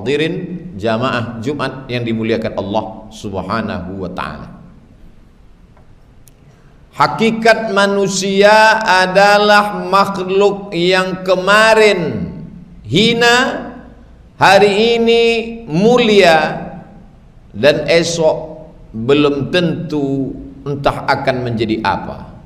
hadirin jamaah Jumat yang dimuliakan Allah Subhanahu wa ta'ala. Hakikat manusia adalah makhluk yang kemarin hina, hari ini mulia, dan esok belum tentu entah akan menjadi apa.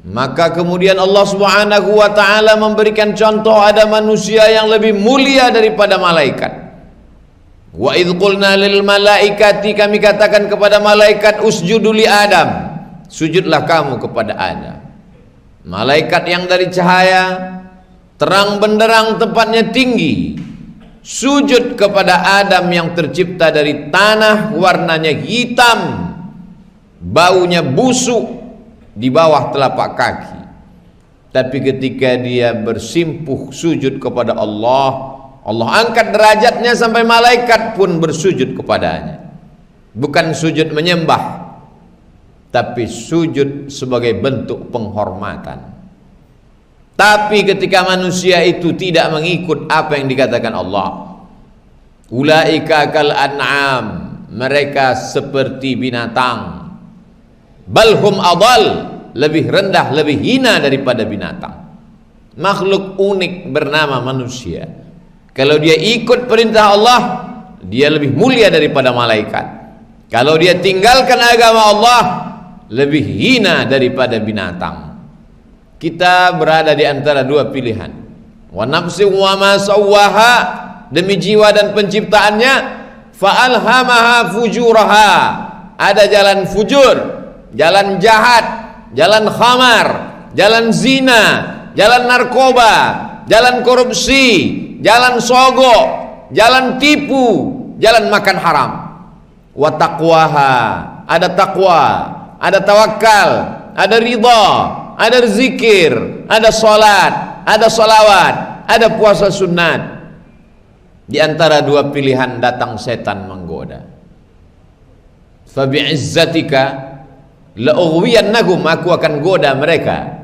Maka kemudian Allah Subhanahu wa ta'ala memberikan contoh, ada manusia yang lebih mulia daripada malaikat. Wa idh qulna lil malaikati, kami katakan kepada malaikat, usjudu li Adam, sujudlah kamu kepada Adam. Malaikat yang dari cahaya, terang benderang, tempatnya tinggi, sujud kepada Adam yang tercipta dari tanah, warnanya hitam, baunya busuk di bawah telapak kaki. Tapi ketika dia bersimpuh sujud kepada Allah, Allah angkat derajatnya sampai malaikat pun bersujud kepadanya. Bukan sujud menyembah, tapi sujud sebagai bentuk penghormatan. Tapi ketika manusia itu tidak mengikut apa yang dikatakan Allah, ulaika kal an'am, mereka seperti binatang, balhum adal, lebih rendah, lebih hina daripada binatang. Makhluk unik bernama manusia, kalau dia ikut perintah Allah, dia lebih mulia daripada malaikat. Kalau dia tinggalkan agama Allah, lebih hina daripada binatang. Kita berada di antara dua pilihan. Wa nafsi wa ma sawwaha, demi jiwa dan penciptaannya, fa alhamaha fujuraha, ada jalan fujur, jalan jahat, jalan khamar, jalan zina, jalan narkoba, jalan korupsi, jalan sogok, jalan tipu, jalan makan haram. Wa taqwaha, ada takwa, ada tawakal, ada ridha, ada zikir, ada salat, ada salawat, ada puasa sunat. Di antara dua pilihan datang setan menggoda. Fa bi'izzatika la ughwiyannahum, aku akan goda mereka.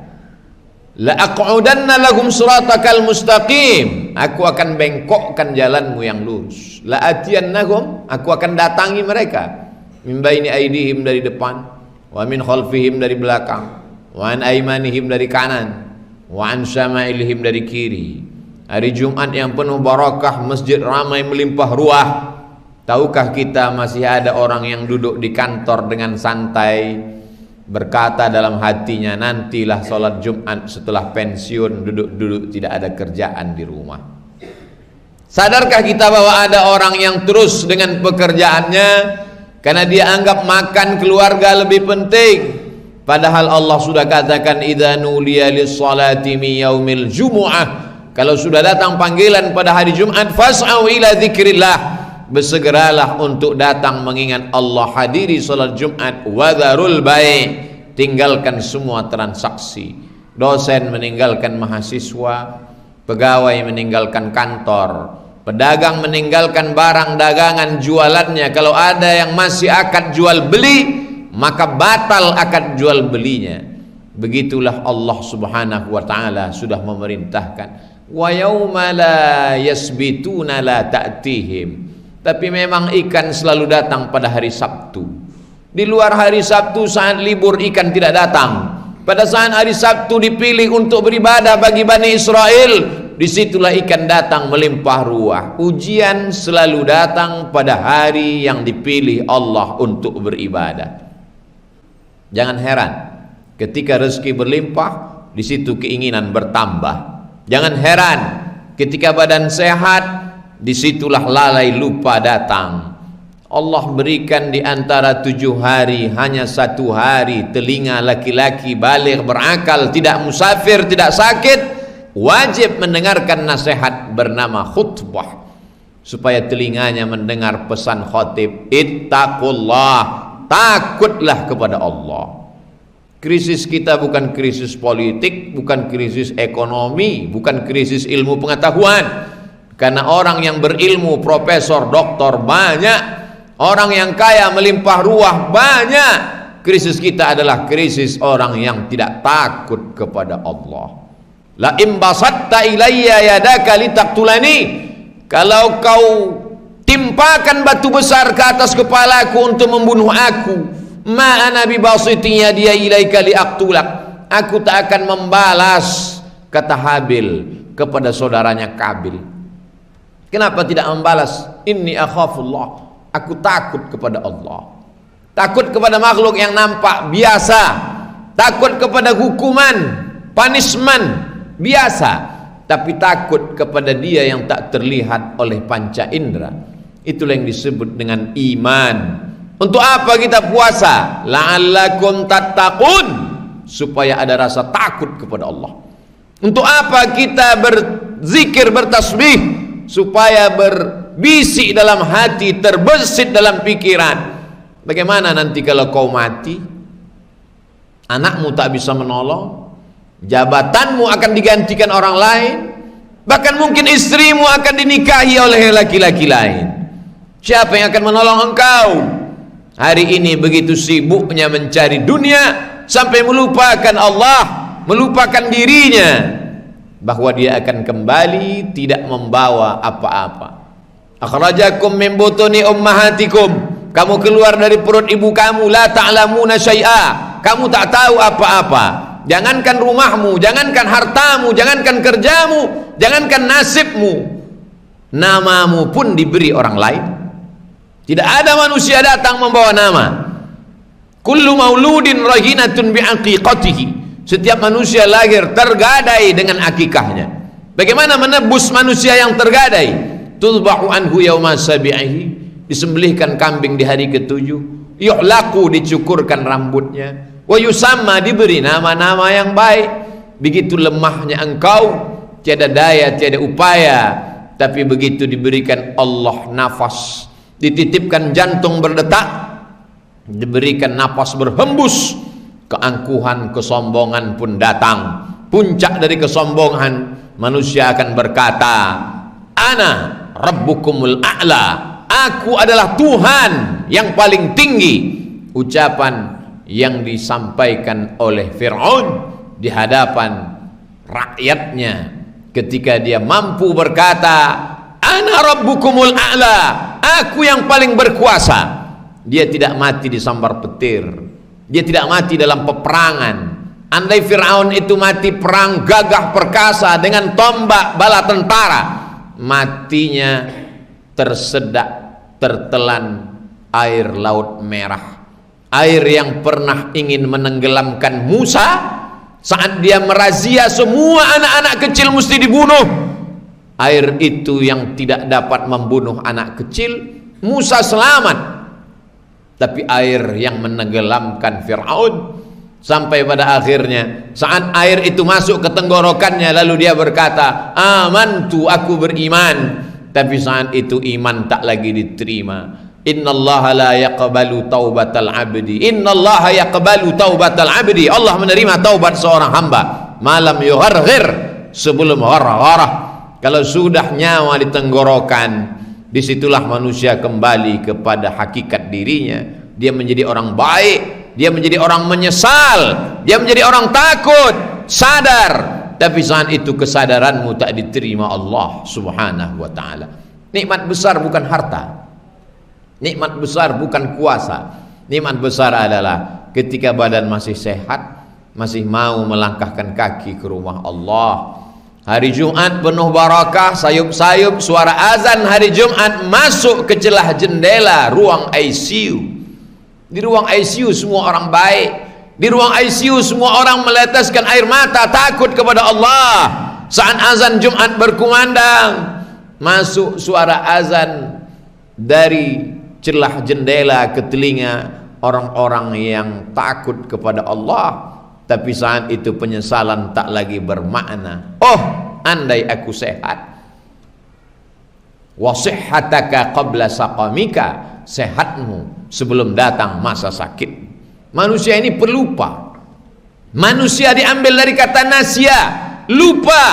La aq'udanna lahum siratakal mustaqim, aku akan bengkokkan jalanmu yang lurus. La atiyannahum, aku akan datangi mereka. Min baini aidihim, dari depan, wa min khalfihim, dari belakang, wa an aymanihim, dari kanan, wa an syama'ilihim, dari kiri. Hari Jumat yang penuh barakah, masjid ramai melimpah ruah. Tahukah kita masih ada orang yang duduk di kantor dengan santai, berkata dalam hatinya, nantilah sholat Jumat setelah pensiun, duduk-duduk tidak ada kerjaan di rumah. Sadarkah kita bahwa ada orang yang terus dengan pekerjaannya karena dia anggap makan keluarga lebih penting, padahal Allah sudah katakan, idza nuliya lis-salati min yaumil jumu'ah, kalau sudah datang panggilan pada hari Jumat, fas'au ila dzikrillah, bersegeralah untuk datang mengingat Allah, hadiri salat Jumat. Wadharul bai', tinggalkan semua transaksi. Dosen meninggalkan mahasiswa, pegawai meninggalkan kantor, pedagang meninggalkan barang dagangan jualannya. Kalau ada yang masih akad jual beli, maka batal akad jual belinya. Begitulah Allah Subhanahu wa ta'ala sudah memerintahkan, wa yauma la yasbituna la ta'tihim. Tapi memang ikan selalu datang pada hari Sabtu. Di luar hari Sabtu, saat libur, ikan tidak datang. Pada saat hari Sabtu dipilih untuk beribadah bagi Bani Israel, disitulah ikan datang melimpah ruah. Ujian selalu datang pada hari yang dipilih Allah untuk beribadah. Jangan heran ketika rezeki berlimpah, di situ keinginan bertambah. Jangan heran ketika badan sehat, disitulah lalai lupa datang. Allah berikan di antara 7 hari hanya 1 hari telinga laki-laki baligh berakal, tidak musafir, tidak sakit, wajib mendengarkan nasihat bernama khutbah, supaya telinganya mendengar pesan khatib, ittaqullah, takutlah kepada Allah. Krisis kita bukan krisis politik, bukan krisis ekonomi, bukan krisis ilmu pengetahuan. Karena orang yang berilmu, profesor, doktor banyak, orang yang kaya melimpah ruah banyak. Krisis kita adalah krisis orang yang tidak takut kepada Allah. La imbasatta ilayya yadaka litaktulani, kalau kau timpakan batu besar ke atas kepalaku untuk membunuh aku, ma ana bibasiti yadiya ilaika liaqtulak, aku tak akan membalas, kata Habil kepada saudaranya Kabil. Kenapa tidak membalas? Inni akhafullah, aku takut kepada Allah. Takut kepada makhluk yang nampak biasa, takut kepada hukuman, punishment biasa, tapi takut kepada dia yang tak terlihat oleh panca indera. Itulah yang disebut dengan iman. Untuk apa kita puasa? La'allakum tattaqun, supaya ada rasa takut kepada Allah. Untuk apa kita berzikir, bertasbih? Supaya berbisik dalam hati, terbesit dalam pikiran. Bagaimana nanti kalau kau mati? Anakmu tak bisa menolong, jabatanmu akan digantikan orang lain, bahkan mungkin istrimu akan dinikahi oleh laki-laki lain. Siapa yang akan menolong engkau? Hari ini begitu sibuknya mencari dunia sampai melupakan Allah, melupakan dirinya, bahwa dia akan kembali tidak membawa apa-apa. Akhrajakum min butuni ummahatikum, kamu keluar dari perut ibu kamu, la ta'lamuna syai'a, kamu tak tahu apa-apa. Jangankan rumahmu, jangankan hartamu, jangankan kerjamu, jangankan nasibmu, namamu pun diberi orang lain. Tidak ada manusia datang membawa nama. Kullu mauludin rahinatun bi'aqiqatihi, setiap manusia lahir tergadai dengan akikahnya. Bagaimana menebus manusia yang tergadai? Tudbahu anhu yawma sabi'ihi, disembelihkan kambing di hari ketujuh. Yuhlaku, dicukurkan rambutnya. Wa yusamma, diberi nama-nama yang baik. Begitu lemahnya engkau, tiada daya, tiada upaya, tapi begitu diberikan Allah nafas, dititipkan jantung berdetak, diberikan nafas berhembus, keangkuhan, kesombongan pun datang. Puncak dari kesombongan, manusia akan berkata, ana rabbukumul a'la, aku adalah Tuhan yang paling tinggi. Ucapan yang disampaikan oleh Fir'aun di hadapan rakyatnya ketika dia mampu berkata, ana rabbukumul a'la, aku yang paling berkuasa. Dia tidak mati disambar petir, dia tidak mati dalam peperangan. Andai Fir'aun itu mati perang gagah perkasa dengan tombak bala tentara, matinya tersedak, tertelan air laut merah. Air yang pernah ingin menenggelamkan Musa saat dia merazia semua anak-anak kecil mesti dibunuh. Air itu yang tidak dapat membunuh anak kecil, Musa selamat. Tapi air yang menenggelamkan Fir'aun, sampai pada akhirnya saat air itu masuk ke tenggorokannya, lalu dia berkata, amantu, aku beriman. Tapi saat itu iman tak lagi diterima. Innallaha la yaqbalu taubatal abdi, innallaha yaqbalu taubatal abdi, Allah menerima taubat seorang hamba malam yugharghir, sebelum ghargharah. Kalau sudah nyawa di tenggorokan, disitulah manusia kembali kepada hakikat dirinya. Dia menjadi orang baik, dia menjadi orang menyesal, dia menjadi orang takut, sadar. Tapi saat itu kesadaranmu tak diterima Allah subhanahu wa ta'ala. Nikmat besar bukan harta, nikmat besar bukan kuasa. Nikmat besar adalah ketika badan masih sehat, masih mau melangkahkan kaki ke rumah Allah. Hari Jumat penuh barakah, sayup-sayup suara azan hari Jumat masuk ke celah jendela ruang ICU. Di ruang ICU semua orang baik, di ruang ICU semua orang meleteskan air mata takut kepada Allah. Saat azan Jumat berkumandang, masuk suara azan dari celah jendela ke telinga orang-orang yang takut kepada Allah. Tapi saat itu penyesalan tak lagi bermakna. Oh, andai aku sehat. Wa sihhataka qabla saqamika, sehatmu sebelum datang masa sakit. Manusia ini pelupa. Manusia diambil dari kata nasya, lupa.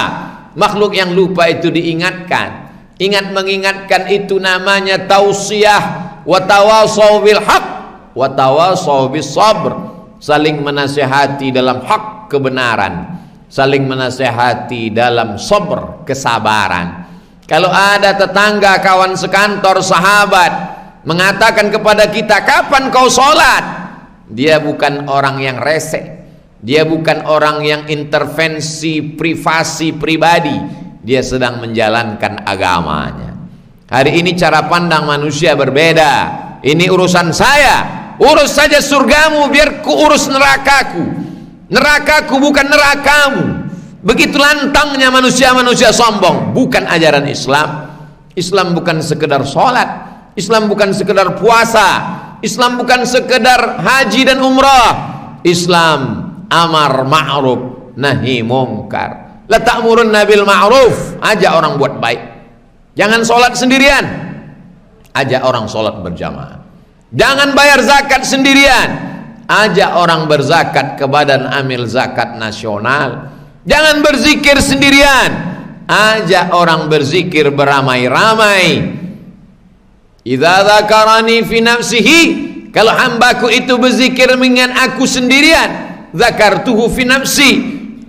Makhluk yang lupa itu diingatkan. Ingat mengingatkan itu namanya tausiyah. Wa tawasaw bil haq wa tawasaw bis sabr. Saling menasihati dalam hak, kebenaran, saling menasihati dalam sabr, kesabaran. Kalau ada tetangga, kawan sekantor, sahabat mengatakan kepada kita, kapan kau sholat? Dia bukan orang yang resek, dia bukan orang yang intervensi privasi pribadi, dia sedang menjalankan agamanya. Hari ini cara pandang manusia berbeda. Ini urusan saya, urus saja surgamu, biar ku urus nerakaku. Nerakaku bukan nerakamu. Begitu lantangnya manusia-manusia sombong. Bukan ajaran Islam. Islam bukan sekedar sholat, Islam bukan sekedar puasa, Islam bukan sekedar haji dan umrah. Islam amar ma'ruf nahi mungkar. La ta'murunna bil ma'ruf, ajak orang buat baik. Jangan sholat sendirian, ajak orang sholat berjamaah. Jangan bayar zakat sendirian, ajak orang berzakat ke Badan Amil Zakat Nasional. Jangan berzikir sendirian, ajak orang berzikir beramai-ramai. Idza dzakarani fi nafsihi, kalau hambaku itu berzikir mengingat aku sendirian, dzakartuhu fi nafsi,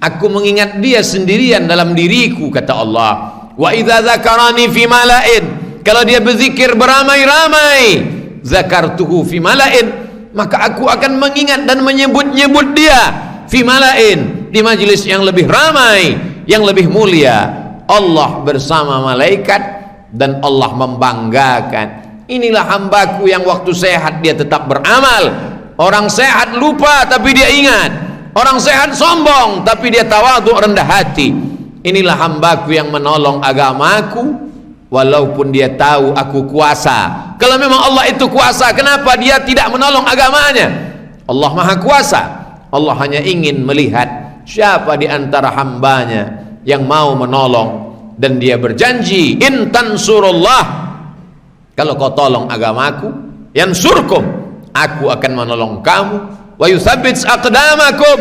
aku mengingat dia sendirian dalam diriku, kata Allah. Wa idza dzakarani fi mala'in, kalau dia berzikir beramai-ramai, dzakartuhu fi mala'in, maka aku akan mengingat dan menyebut-nyebut dia fi mala'in, di majelis yang lebih ramai, yang lebih mulia. Allah bersama malaikat dan Allah membanggakan. Inilah hambaku yang waktu sehat dia tetap beramal. Orang sehat lupa tapi dia ingat, orang sehat sombong tapi dia tawadhu, rendah hati. Inilah hambaku yang menolong agamaku walaupun dia tahu aku kuasa. Kalau memang Allah itu kuasa, kenapa dia tidak menolong agamanya? Allah maha kuasa. Allah hanya ingin melihat siapa di antara hambanya yang mau menolong, dan dia berjanji, in tansurullah, kalau kau tolong agamaku, yansurkum, aku akan menolong kamu, wa yutsabbits aqdamakum,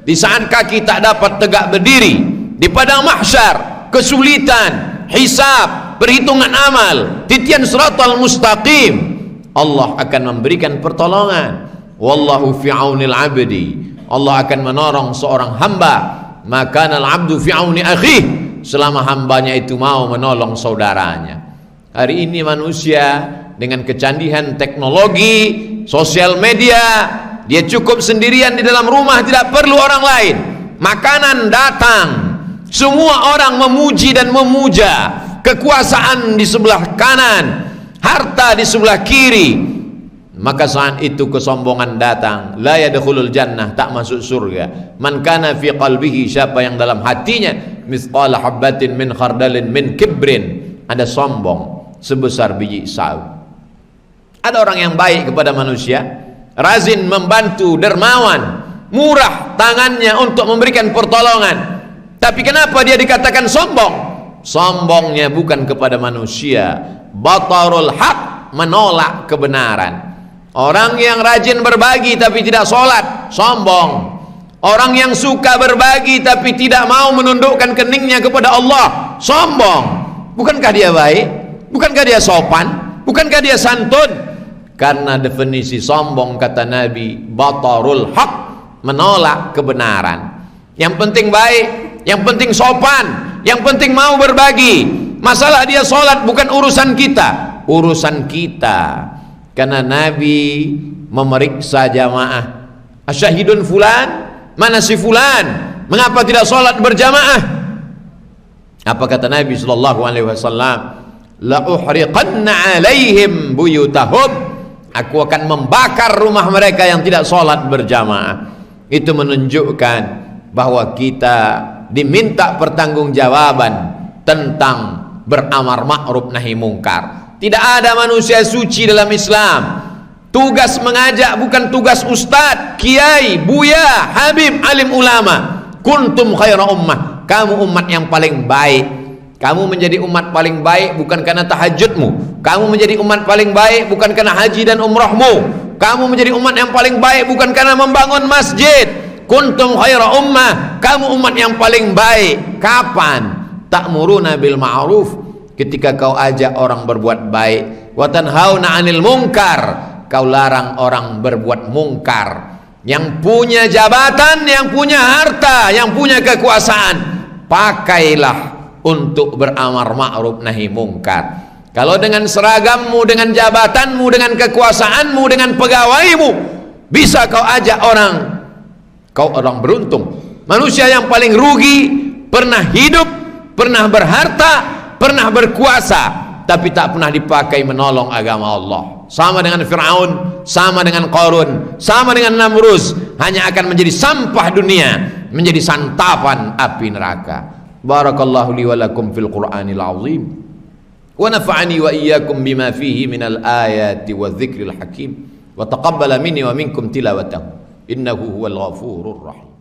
di saat kaki tak dapat tegak berdiri di padang mahsyar, kesulitan, hisab, perhitungan amal, titian siratal mustaqim, Allah akan memberikan pertolongan. Wallahu fi aunil abdi, Allah akan menolong seorang hamba. Maka al-abdu fi auni akhih, selama hambanya itu mau menolong saudaranya. Hari ini manusia dengan kecanggihan teknologi, sosial media, dia cukup sendirian di dalam rumah, tidak perlu orang lain. Makanan datang, semua orang memuji dan memuja, kekuasaan di sebelah kanan, harta di sebelah kiri. Maka saat itu kesombongan datang. La yadkhulul jannah, tak masuk surga. Man kana fi qalbihi, siapa yang dalam hatinya mithqala habbatin min khardalin min kibrin, ada sombong sebesar biji sawi. Ada orang yang baik kepada manusia, razin membantu, dermawan, murah tangannya untuk memberikan pertolongan. Tapi kenapa dia dikatakan sombong? Sombongnya bukan kepada manusia, batarul haq, menolak kebenaran. Orang yang rajin berbagi tapi tidak sholat, sombong. Orang yang suka berbagi tapi tidak mau menundukkan keningnya kepada Allah, sombong. Bukankah dia baik? Bukankah dia sopan? Bukankah dia santun? Karena definisi sombong, kata Nabi, batarul haq, menolak kebenaran. Yang penting baik, yang penting sopan, yang penting mau berbagi. Masalah dia sholat bukan urusan kita, urusan kita. Karena Nabi memeriksa jamaah, asyahidun fulan, mana si fulan, mengapa tidak sholat berjamaah? Apa kata Nabi sallallahu alaihi wasallam? La uhriqanna alaihim buyutahum, aku akan membakar rumah mereka yang tidak sholat berjamaah. Itu menunjukkan bahwa kita diminta pertanggungjawaban tentang beramar ma'ruf nahi mungkar. Tidak ada manusia suci dalam Islam. Tugas mengajak bukan tugas ustadz, kiai, buya, habib, alim ulama. Kuntum khaira ummah, kamu umat yang paling baik. Kamu menjadi umat paling baik bukan karena tahajudmu. Kamu menjadi umat paling baik bukan karena haji dan umrahmu. Kamu menjadi umat yang paling baik bukan karena membangun masjid. Kuntum khaira ummah, kamu umat yang paling baik. Kapan? Ta'muruna bil ma'ruf, ketika kau ajak orang berbuat baik. Wa tanhauna 'anil munkar, kau larang orang berbuat mungkar. Yang punya jabatan, yang punya harta, yang punya kekuasaan, pakailah untuk beramar ma'ruf nahi mungkar. Kalau dengan seragammu, dengan jabatanmu, dengan kekuasaanmu, dengan pegawaimu bisa kau ajak orang, kau orang beruntung. Manusia yang paling rugi pernah hidup, pernah berharta, pernah berkuasa, tapi tak pernah dipakai menolong agama Allah. Sama dengan Fir'aun, sama dengan Qarun, sama dengan Namrus, hanya akan menjadi sampah dunia, menjadi santapan api neraka. Barakallahu li wa lakum fil Qur'anil azim, wa nafa'ani wa iyyakum bima fihi minal ayati wa dzikril hakim, wa taqabbala minni wa minkum tilawatahu innahu huwal ghafurur rahim.